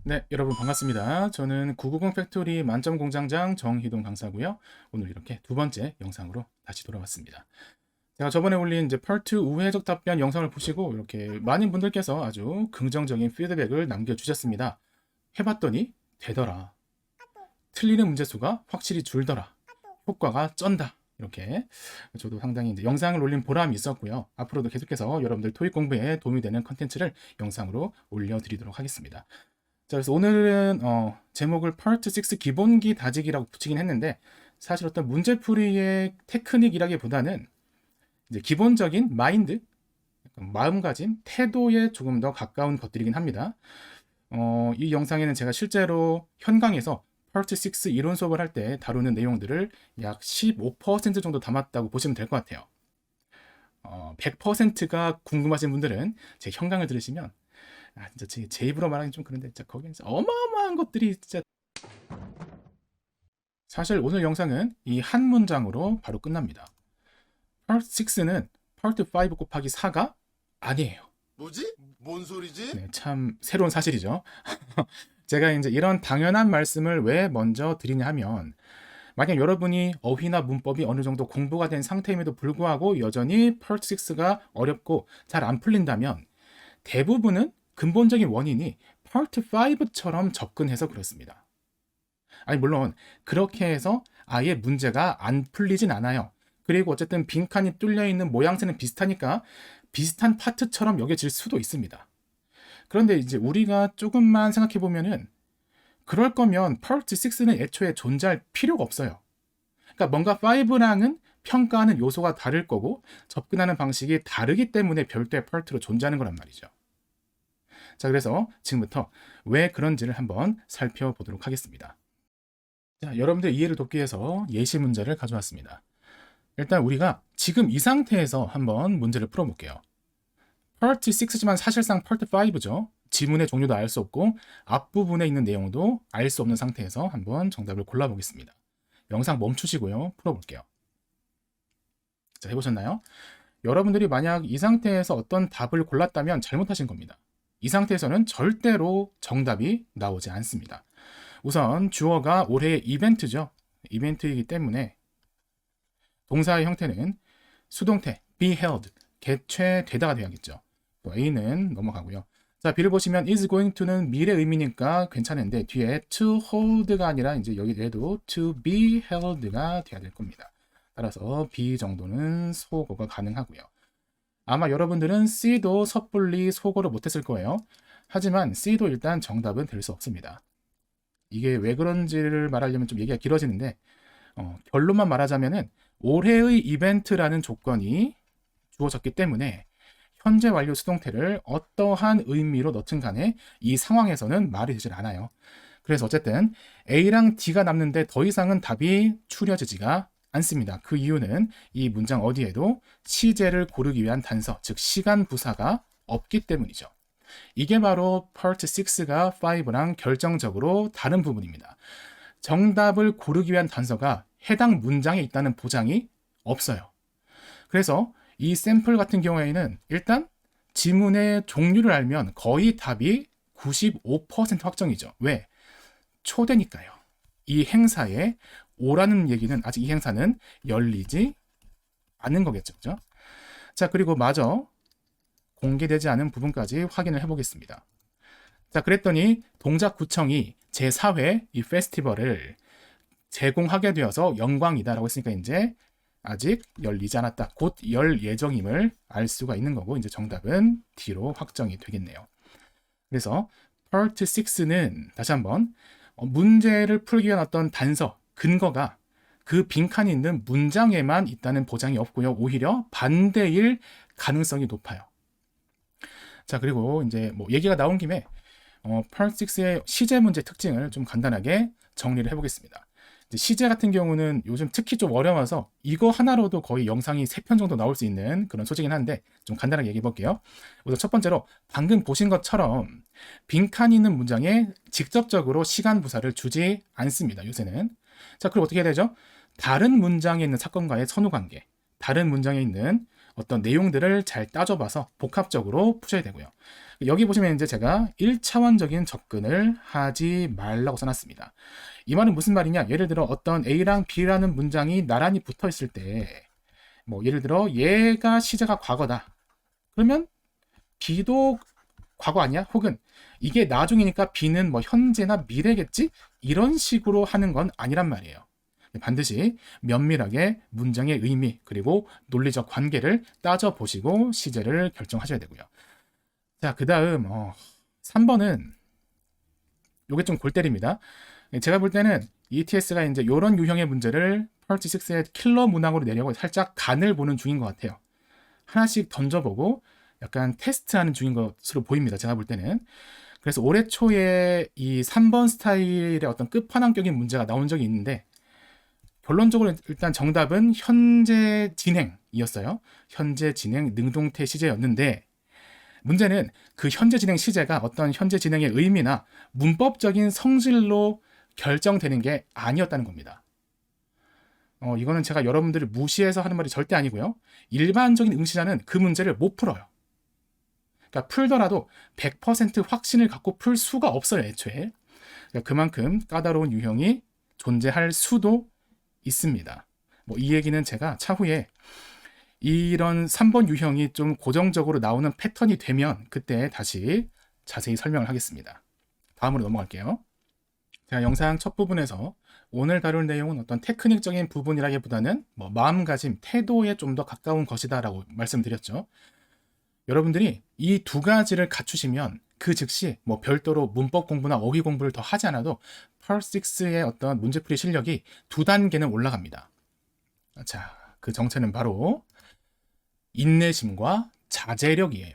네, 여러분 반갑습니다. 저는 990 팩토리 만점 공장장 정희동 강사고요. 오늘 이렇게 두 번째 영상으로 다시 돌아왔습니다. 제가 저번에 올린 이제 파트 우회적 답변 영상을 보시고 이렇게 많은 분들께서 아주 긍정적인 피드백을 남겨주셨습니다. 해봤더니 되더라. 틀리는 문제 수가 확실히 줄더라. 효과가 쩐다. 이렇게 저도 상당히 이제 영상을 올린 보람이 있었고요. 앞으로도 계속해서 여러분들 토익 공부에 도움이 되는 컨텐츠를 영상으로 올려드리도록 하겠습니다. 자, 그래서 오늘은 제목을 파트 6 기본기 다지기라고 붙이긴 했는데 사실 어떤 문제풀이의 테크닉이라기보다는 이제 기본적인 마인드, 마음가짐, 태도에 조금 더 가까운 것들이긴 합니다. 이 영상에는 제가 실제로 현강에서 파트 6 이론 수업을 할 때 다루는 내용들을 약 15% 정도 담았다고 보시면 될 것 같아요. 100%가 궁금하신 분들은 제 현강을 들으시면 진짜 제 입으로 말하기 좀 그런데 진짜 거기는 진짜 어마어마한 것들이 진짜. 사실 오늘 영상은 이 한 문장으로 바로 끝납니다. Part 6는 Part 5 곱하기 4가 아니에요. 뭐지? 뭔 소리지? 네, 참 새로운 사실이죠. 제가 이제 이런 당연한 말씀을 왜 먼저 드리냐 하면 만약 여러분이 어휘나 문법이 어느 정도 공부가 된 상태임에도 불구하고 여전히 Part 6가 어렵고 잘 안 풀린다면 대부분은 근본적인 원인이 Part 5처럼 접근해서 그렇습니다. 아니 물론 그렇게 해서 아예 문제가 안 풀리진 않아요. 그리고 어쨌든 빈칸이 뚫려 있는 모양새는 비슷하니까 비슷한 파트처럼 여겨질 수도 있습니다. 그런데 이제 우리가 조금만 생각해 보면은 그럴 거면 Part 6는 애초에 존재할 필요가 없어요. 그러니까 뭔가 5랑은 평가하는 요소가 다를 거고 접근하는 방식이 다르기 때문에 별도의 파트로 존재하는 거란 말이죠. 자, 그래서 지금부터 왜 그런지를 한번 살펴보도록 하겠습니다. 자, 여러분들 이해를 돕기 위해서 예시 문제를 가져왔습니다. 일단 우리가 지금 이 상태에서 한번 문제를 풀어볼게요. Part 6지만 사실상 Part 5죠. 지문의 종류도 알 수 없고 앞부분에 있는 내용도 알 수 없는 상태에서 한번 정답을 골라보겠습니다. 영상 멈추시고요. 풀어볼게요. 자, 해보셨나요? 여러분들이 만약 이 상태에서 어떤 답을 골랐다면 잘못하신 겁니다. 이 상태에서는 절대로 정답이 나오지 않습니다. 우선 주어가 올해의 이벤트죠. 이벤트이기 때문에 동사의 형태는 수동태 be held, 개최되다가 돼야겠죠. 또 A는 넘어가고요. 자, B를 보시면 is going to는 미래 의미니까 괜찮은데 뒤에 to hold가 아니라 이제 여기에도 to be held가 돼야 될 겁니다. 따라서 B 정도는 소거가 가능하고요. 아마 여러분들은 C도 섣불리 소거를 못했을 거예요. 하지만 C도 일단 정답은 될 수 없습니다. 이게 왜 그런지를 말하려면 좀 얘기가 길어지는데 결론만 말하자면은 올해의 이벤트라는 조건이 주어졌기 때문에 현재 완료 수동태를 어떠한 의미로 넣든 간에 이 상황에서는 말이 되질 않아요. 그래서 어쨌든 A랑 D가 남는데 더 이상은 답이 추려지지가 않습니다. 그 이유는 이 문장 어디에도 시제를 고르기 위한 단서, 즉 시간 부사가 없기 때문이죠. 이게 바로 Part 6가 5랑 결정적으로 다른 부분입니다. 정답을 고르기 위한 단서가 해당 문장에 있다는 보장이 없어요. 그래서 이 샘플 같은 경우에는 일단 지문의 종류를 알면 거의 답이 95% 확정이죠. 왜? 초대니까요. 이 행사에 오라는 얘기는 아직 이 행사는 열리지 않는 거겠죠. 그죠? 자, 그리고 마저 공개되지 않은 부분까지 확인을 해보겠습니다. 자, 그랬더니 동작구청이 제4회 이 페스티벌을 제공하게 되어서 영광이다라고 했으니까 이제 아직 열리지 않았다. 곧 열 예정임을 알 수가 있는 거고 이제 정답은 D로 확정이 되겠네요. 그래서 Part 6는 다시 한번 문제를 풀기 위한 어떤 단서, 근거가 그 빈칸이 있는 문장에만 있다는 보장이 없고요. 오히려 반대일 가능성이 높아요. 자, 그리고 이제 뭐 얘기가 나온 김에 Part 6의 시제 문제 특징을 좀 간단하게 정리를 해보겠습니다. 시제 같은 경우는 요즘 특히 좀 어려워서 이거 하나로도 거의 영상이 3편 정도 나올 수 있는 그런 소재긴 한데 좀 간단하게 얘기해 볼게요. 우선 첫 번째로 방금 보신 것처럼 빈칸이 있는 문장에 직접적으로 시간 부사를 주지 않습니다. 요새는. 자, 그럼 어떻게 해야 되죠? 다른 문장에 있는 사건과의 선후관계, 다른 문장에 있는 어떤 내용들을 잘 따져봐서 복합적으로 푸셔야 되고요. 여기 보시면 이제 제가 1차원적인 접근을 하지 말라고 써놨습니다. 이 말은 무슨 말이냐? 예를 들어 어떤 A랑 B라는 문장이 나란히 붙어 있을 때, 뭐 예를 들어 얘가 시제가 과거다. 그러면 B도 과거 아니야? 혹은 이게 나중이니까 B는 뭐 현재나 미래겠지? 이런 식으로 하는 건 아니란 말이에요. 반드시 면밀하게 문장의 의미 그리고 논리적 관계를 따져보시고 시제를 결정하셔야 되고요. 자, 그 다음 3번은 요게 좀 골 때립니다. 제가 볼 때는 ETS가 이제 이런 유형의 문제를 Part 6의 킬러 문항으로 내려고 살짝 간을 보는 중인 것 같아요. 하나씩 던져보고 약간 테스트하는 중인 것으로 보입니다. 제가 볼 때는. 그래서 올해 초에 이 3번 스타일의 어떤 끝판왕격인 문제가 나온 적이 있는데 결론적으로 일단 정답은 현재 진행이었어요. 현재 진행 능동태 시제였는데 문제는 그 현재 진행 시제가 어떤 현재 진행의 의미나 문법적인 성질로 결정되는 게 아니었다는 겁니다. 이거는 제가 여러분들을 무시해서 하는 말이 절대 아니고요. 일반적인 응시자는 그 문제를 못 풀어요. 그러니까 풀더라도 100% 확신을 갖고 풀 수가 없어요, 애초에. 그러니까 그만큼 까다로운 유형이 존재할 수도 있습니다. 뭐 이 얘기는 제가 차후에 이런 3번 유형이 좀 고정적으로 나오는 패턴이 되면 그때 다시 자세히 설명을 하겠습니다. 다음으로 넘어갈게요. 제가 영상 첫 부분에서 오늘 다룰 내용은 어떤 테크닉적인 부분이라기보다는 뭐 마음가짐, 태도에 좀 더 가까운 것이다라고 말씀드렸죠. 여러분들이 이 두 가지를 갖추시면 그 즉시 뭐 별도로 문법 공부나 어휘 공부를 더 하지 않아도 Part 6의 어떤 문제풀이 실력이 2단계는 올라갑니다. 자, 그 정체는 바로 인내심과 자제력이에요.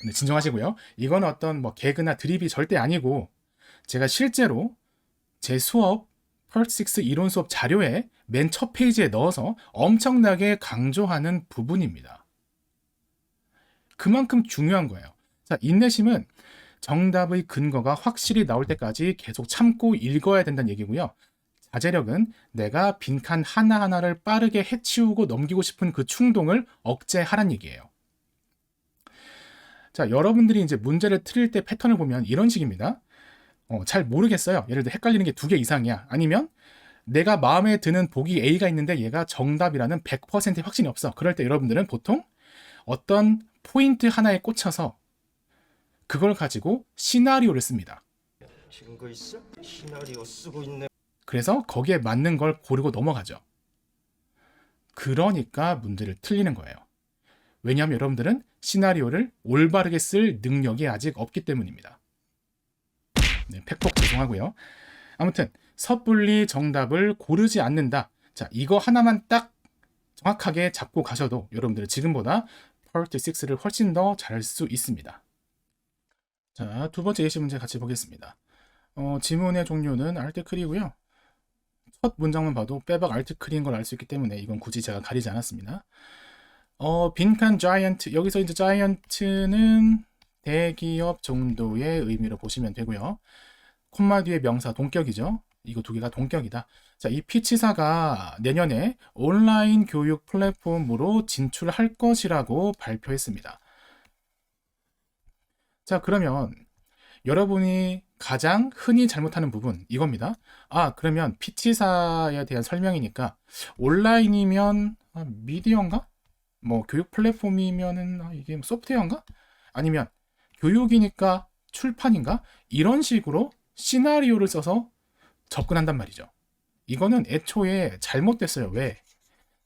네, 진정하시고요. 이건 어떤 뭐 개그나 드립이 절대 아니고 제가 실제로 제 수업 Part 6 이론 수업 자료에 맨 첫 페이지에 넣어서 엄청나게 강조하는 부분입니다. 그만큼 중요한 거예요. 자, 인내심은 정답의 근거가 확실히 나올 때까지 계속 참고 읽어야 된다는 얘기고요. 자제력은 내가 빈칸 하나하나를 빠르게 해치우고 넘기고 싶은 그 충동을 억제하란 얘기예요. 자, 여러분들이 이제 문제를 틀릴 때 패턴을 보면 이런 식입니다. 잘 모르겠어요. 예를 들어 헷갈리는 게 2개 이상이야. 아니면 내가 마음에 드는 보기 A가 있는데 얘가 정답이라는 100%의 확신이 없어. 그럴 때 여러분들은 보통 어떤 포인트 하나에 꽂혀서 그걸 가지고 시나리오를 씁니다. 증거 있어? 시나리오 쓰고 있네. 그래서 거기에 맞는 걸 고르고 넘어가죠. 그러니까 문제를 틀리는 거예요. 왜냐하면 여러분들은 시나리오를 올바르게 쓸 능력이 아직 없기 때문입니다. 네, 팩폭 죄송하고요. 아무튼 섣불리 정답을 고르지 않는다. 자, 이거 하나만 딱 정확하게 잡고 가셔도 여러분들은 지금보다 Part 6를 훨씬 더 잘할 수 있습니다. 자, 두 번째 예시 문제 같이 보겠습니다. 지문의 종류는 알트클이고요. 첫 문장만 봐도 빼박 알트클인 걸 알 수 있기 때문에 이건 굳이 제가 가리지 않았습니다. 빈칸 자이언트, 여기서 이제 자이언트는 대기업 정도의 의미로 보시면 되고요. 콤마 뒤에 명사 동격이죠. 이거 두 개가 동격이다. 자, 이 피치사가 내년에 온라인 교육 플랫폼으로 진출할 것이라고 발표했습니다. 자, 그러면 여러분이 가장 흔히 잘못하는 부분 이겁니다. 그러면 피치사에 대한 설명이니까 온라인이면 미디어인가? 뭐 교육 플랫폼이면은 이게 소프트웨어인가? 아니면 교육이니까 출판인가? 이런 식으로 시나리오를 써서 접근한단 말이죠. 이거는 애초에 잘못됐어요. 왜?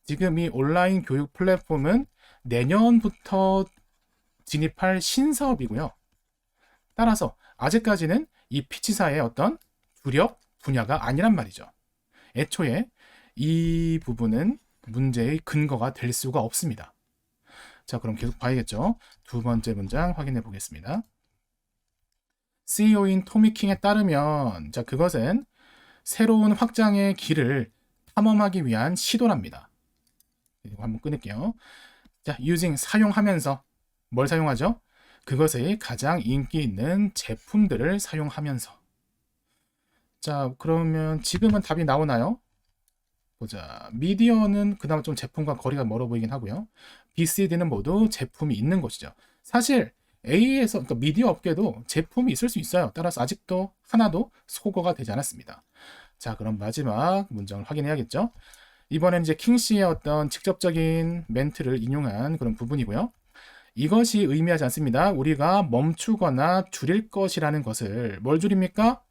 지금 이 온라인 교육 플랫폼은 내년부터 진입할 신사업이고요. 따라서 아직까지는 이 피치사의 어떤 주력 분야가 아니란 말이죠. 애초에 이 부분은 문제의 근거가 될 수가 없습니다. 자, 그럼 계속 봐야겠죠. 두 번째 문장 확인해 보겠습니다. CEO인 토미 킹에 따르면 자, 그것은 새로운 확장의 길을 탐험하기 위한 시도랍니다. 이거 한번 끊을게요. 자, using 사용하면서 뭘 사용하죠? 그것의 가장 인기 있는 제품들을 사용하면서. 자, 그러면 지금은 답이 나오나요? 보자. 미디어는 그나마 좀 제품과 거리가 멀어 보이긴 하고요. B, C, D는 모두 제품이 있는 것이죠. 사실 A에서, 그러니까 미디어 업계도 제품이 있을 수 있어요. 따라서 아직도 하나도 소거가 되지 않았습니다. 자, 그럼 마지막 문장을 확인해야겠죠? 이번엔 이제 킹씨의 어떤 직접적인 멘트를 인용한 그런 부분이고요. 이것이 의미하지 않습니다. 우리가 멈추거나 줄일 것이라는 것을 뭘 줄입니까?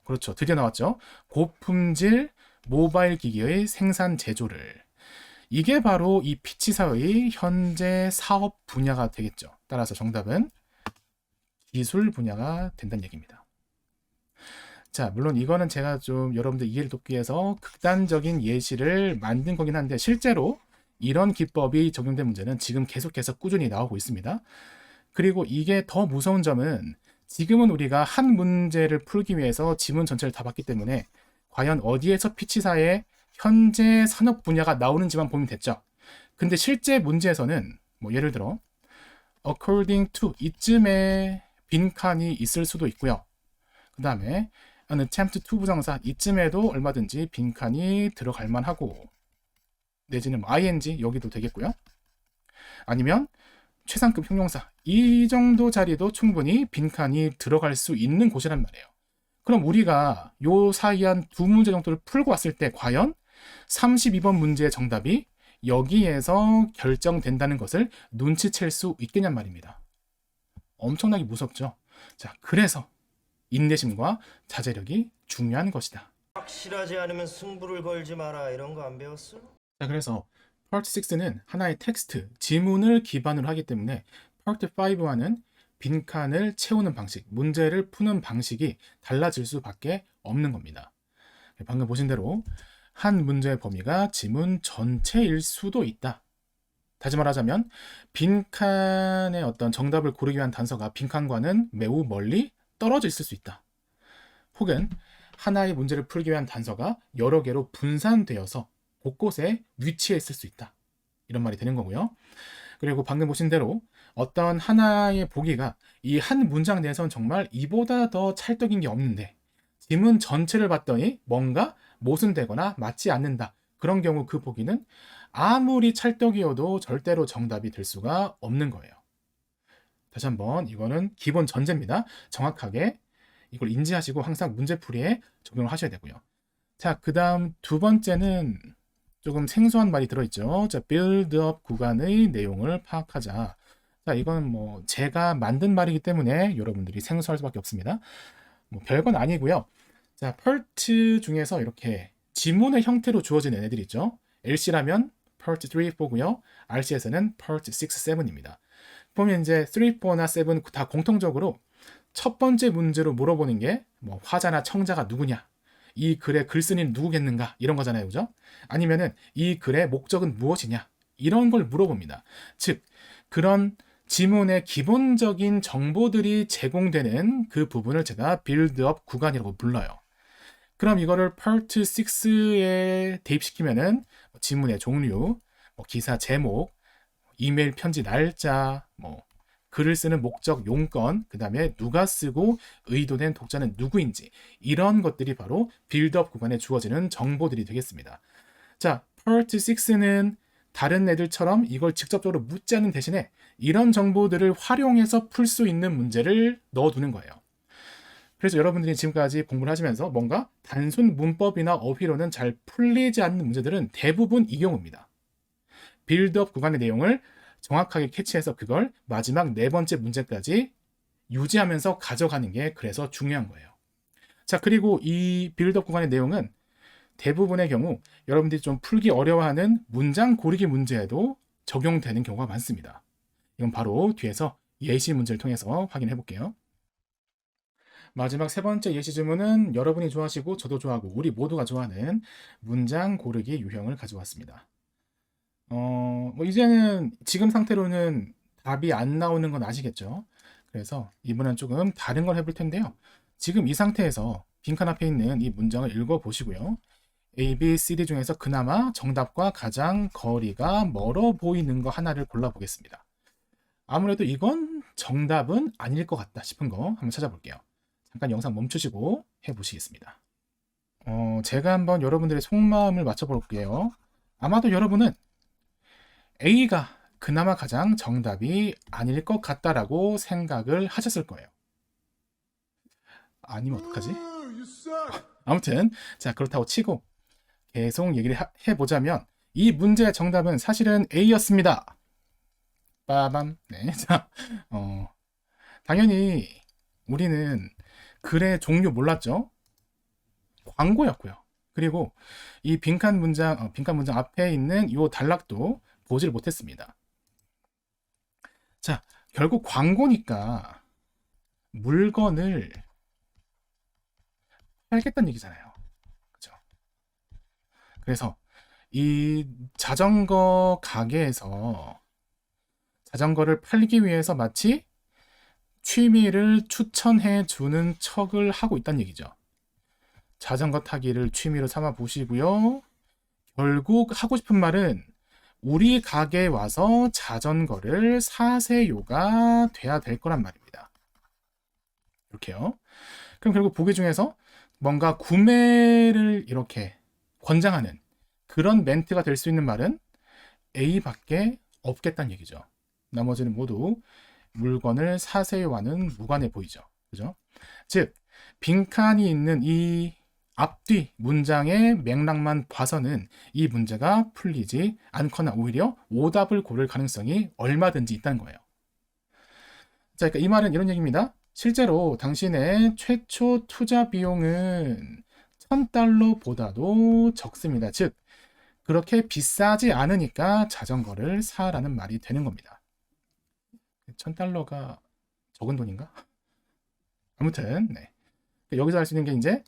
그렇죠. 드디어 나왔죠. 고품질 모바일 기기의 생산 제조를. 이게 바로 이 피치사의 현재 사업 분야가 되겠죠. 따라서 정답은 기술 분야가 된다는 얘기입니다. 자, 물론 이거는 제가 좀 여러분들 이해를 돕기 위해서 극단적인 예시를 만든 거긴 한데 실제로 이런 기법이 적용된 문제는 지금 계속해서 꾸준히 나오고 있습니다. 그리고 이게 더 무서운 점은 지금은 우리가 한 문제를 풀기 위해서 지문 전체를 다 봤기 때문에 과연 어디에서 피치사의 현재 산업 분야가 나오는지만 보면 됐죠. 근데 실제 문제에서는 뭐 예를 들어 according to 이쯤에 빈칸이 있을 수도 있고요. 그 다음에 an attempt to 부정사 이쯤에도 얼마든지 빈칸이 들어갈 만하고 내지는 뭐 ing 여기도 되겠고요. 아니면 최상급 형용사 이 정도 자리도 충분히 빈칸이 들어갈 수 있는 곳이란 말이에요. 그럼 우리가 요 사이한 두 문제 정도를 풀고 왔을 때 과연 32번 문제의 정답이 여기에서 결정된다는 것을 눈치챌 수 있겠냔 말입니다. 엄청나게 무섭죠. 자, 그래서 인내심과 자제력이 중요한 것이다. 확실하지 않으면 승부를 걸지 마라. 이런 거 안 배웠어? 자, 그래서 Part 6는 하나의 텍스트, 지문을 기반으로 하기 때문에 Part 5와는 빈칸을 채우는 방식, 문제를 푸는 방식이 달라질 수밖에 없는 겁니다. 방금 보신 대로 한 문제의 범위가 지문 전체일 수도 있다. 다시 말하자면 빈칸의 어떤 정답을 고르기 위한 단서가 빈칸과는 매우 멀리 떨어져 있을 수 있다. 혹은 하나의 문제를 풀기 위한 단서가 여러 개로 분산되어서 곳곳에 위치해 있을 수 있다. 이런 말이 되는 거고요. 그리고 방금 보신 대로 어떤 하나의 보기가 이 한 문장 내에서는 정말 이보다 더 찰떡인 게 없는데 지문 전체를 봤더니 뭔가 모순되거나 맞지 않는다. 그런 경우 그 보기는 아무리 찰떡이어도 절대로 정답이 될 수가 없는 거예요. 다시 한번 이거는 기본 전제입니다. 정확하게 이걸 인지하시고 항상 문제풀이에 적용을 하셔야 되고요. 자, 그 다음 두 번째는 조금 생소한 말이 들어있죠. 자, 빌드업 구간의 내용을 파악하자. 자, 이건 뭐 제가 만든 말이기 때문에 여러분들이 생소할 수밖에 없습니다. 뭐 별건 아니고요. 자, 펄트 중에서 이렇게 지문의 형태로 주어진 애들이 있죠. LC라면 펄트 3, 4고요. RC에서는 펄트 6, 7입니다. 보면 이제 3, 4나 7 다 공통적으로 첫 번째 문제로 물어보는 게 뭐 화자나 청자가 누구냐, 이 글의 글쓴이는 누구겠는가 이런 거잖아요, 그죠? 아니면은 이 글의 목적은 무엇이냐 이런 걸 물어봅니다. 즉 그런 지문의 기본적인 정보들이 제공되는 그 부분을 제가 빌드업 구간이라고 불러요. 그럼 이거를 Part 6에 대입시키면은 지문의 종류, 뭐 기사 제목, 이메일 편지 날짜, 뭐 글을 쓰는 목적, 용건, 그 다음에 누가 쓰고 의도된 독자는 누구인지 이런 것들이 바로 빌드업 구간에 주어지는 정보들이 되겠습니다. 자, Part 6는 다른 애들처럼 이걸 직접적으로 묻지 않는 대신에 이런 정보들을 활용해서 풀 수 있는 문제를 넣어두는 거예요. 그래서 여러분들이 지금까지 공부를 하시면서 뭔가 단순 문법이나 어휘로는 잘 풀리지 않는 문제들은 대부분 이 경우입니다. 빌드업 구간의 내용을 정확하게 캐치해서 그걸 마지막 네 번째 문제까지 유지하면서 가져가는 게 그래서 중요한 거예요. 자, 그리고 이 빌드업 구간의 내용은 대부분의 경우 여러분들이 좀 풀기 어려워하는 문장 고르기 문제에도 적용되는 경우가 많습니다. 이건 바로 뒤에서 예시 문제를 통해서 확인해 볼게요. 마지막 세 번째 예시 질문은 여러분이 좋아하시고 저도 좋아하고 우리 모두가 좋아하는 문장 고르기 유형을 가져왔습니다. 뭐 이제는 지금 상태로는 답이 안 나오는 건 아시겠죠? 그래서 이번엔 조금 다른 걸 해볼 텐데요. 지금 이 상태에서 빈칸 앞에 있는 이 문장을 읽어보시고요. A, B, C, D 중에서 그나마 정답과 가장 거리가 멀어 보이는 거 하나를 골라보겠습니다. 아무래도 이건 정답은 아닐 것 같다 싶은 거 한번 찾아볼게요. 잠깐 영상 멈추시고 해보시겠습니다. 제가 한번 여러분들의 속마음을 맞춰볼게요. 아마도 여러분은 A가 그나마 가장 정답이 아닐 것 같다라고 생각을 하셨을 거예요. 아니면 어떡하지? 아무튼 자, 그렇다고 치고 계속 얘기를 해보자면 이 문제의 정답은 사실은 A였습니다. 빠밤. 네. 자, 당연히 우리는 글의 종류 몰랐죠? 광고였고요. 그리고 이 빈칸 문장 앞에 있는 이 단락도 보지를 못했습니다. 자, 결국 광고니까 물건을 팔겠다는 얘기잖아요. 그죠? 그래서 이 자전거 가게에서 자전거를 팔기 위해서 마치 취미를 추천해 주는 척을 하고 있다는 얘기죠. 자전거 타기를 취미로 삼아 보시고요. 결국 하고 싶은 말은 우리 가게에 와서 자전거를 사세요가 돼야 될 거란 말입니다. 이렇게요. 그럼 결국 보기 중에서 뭔가 구매를 이렇게 권장하는 그런 멘트가 될 수 있는 말은 A밖에 없겠다는 얘기죠. 나머지는 모두 물건을 사세요와는 무관해 보이죠. 그죠? 즉, 빈칸이 있는 이 앞뒤 문장의 맥락만 봐서는 이 문제가 풀리지 않거나 오히려 오답을 고를 가능성이 얼마든지 있다는 거예요. 자, 그러니까 이 말은 이런 얘기입니다. 실제로 당신의 최초 투자 비용은 $1,000보다도 적습니다. 즉, 그렇게 비싸지 않으니까 자전거를 사라는 말이 되는 겁니다. $1,000가 적은 돈인가? 아무튼 네. 여기서 할 수 있는 게 이제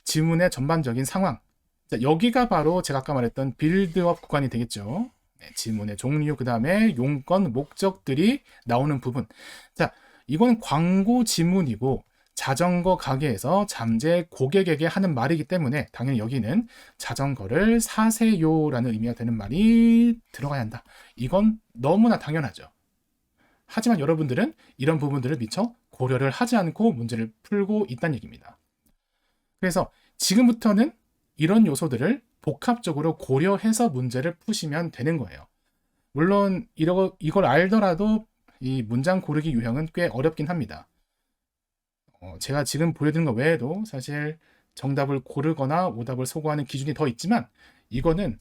지문의 전반적인 상황. 자, 여기가 바로 제가 아까 말했던 빌드업 구간이 되겠죠. 네, 지문의 종류, 그 다음에 용건, 목적들이 나오는 부분. 자, 이건 광고 지문이고 자전거 가게에서 잠재 고객에게 하는 말이기 때문에 당연히 여기는 자전거를 사세요라는 의미가 되는 말이 들어가야 한다. 이건 너무나 당연하죠. 하지만 여러분들은 이런 부분들을 미처 고려를 하지 않고 문제를 풀고 있다는 얘기입니다. 그래서 지금부터는 이런 요소들을 복합적으로 고려해서 문제를 푸시면 되는 거예요. 물론 이걸 알더라도 이 문장 고르기 유형은 꽤 어렵긴 합니다. 제가 지금 보여드린 것 외에도 사실 정답을 고르거나 오답을 소거하는 기준이 더 있지만 이거는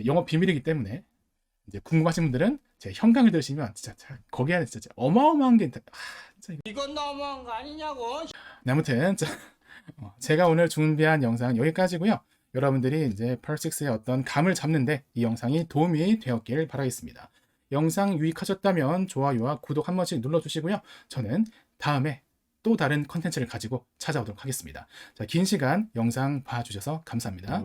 영업 비밀이기 때문에 이제 궁금하신 분들은 제 현강을 들으시면 진짜 거기 안에 진짜 어마어마한 게 진짜 이건 너무한 거 아니냐고. 네, 아무튼 제가 오늘 준비한 영상 여기까지고요. 여러분들이 이제 펄6의 어떤 감을 잡는데 이 영상이 도움이 되었길 바라겠습니다. 영상 유익하셨다면 좋아요와 구독 한 번씩 눌러주시고요. 저는 다음에 또 다른 컨텐츠를 가지고 찾아오도록 하겠습니다. 자, 긴 시간 영상 봐주셔서 감사합니다.